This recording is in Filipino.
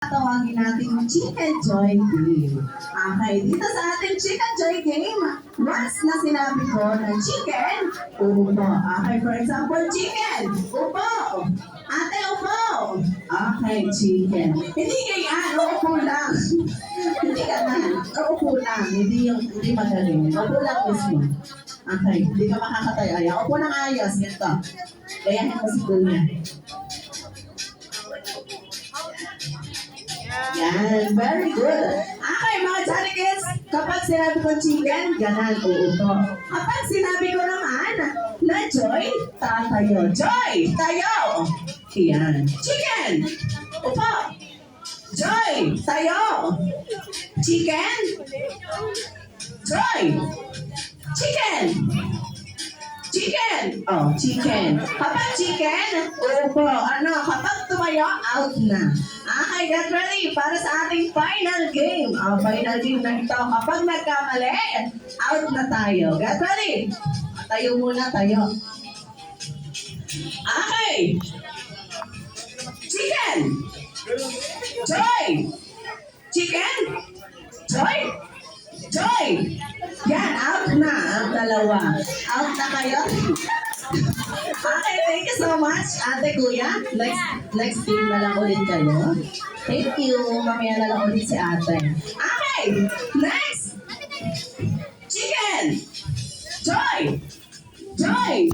Tawagin natin yung Chicken Joy Game. Okay, dito sa ating Chicken Joy Game, once na sinabi ko na chicken, upo. Okay, for example, chicken, upo. Ate, upo. Okay, chicken. Hindi ganyan, upo lang. Hindi ganyan, upo lang. Hindi magaling. Upo lang mismo. Okay, hindi ka makakataya. Upo ng ayos, ganito. Gayahin mo si Kuya. Yan, very good. Okay, mga Johnny Kids, kapag sinabi ko chicken, ganan, uupo. Kapag sinabi ko naman na Joy, tatayo. Joy, tayo. Yan. Chicken, upo. Joy, tayo. Chicken, Joy. Chicken. Chicken. Oh, chicken. Kapag chicken, upo. Ano, kapag tumayo, out na. Okay, get ready para sa ating final game. Final game na ito. Kapag nagkamali, out na tayo. Get ready. Tayo muna, tayo. Okay. Chicken. Joy. Chicken. Joy. Joy. Yan, out na ang dalawa. Out na kayo. Okay, thank you so much, Ate Kuya. Next game na lang ulit kayo. Thank you. Mamaya na lang ulit si Ate. Okay, next. Chicken. Joy. Joy.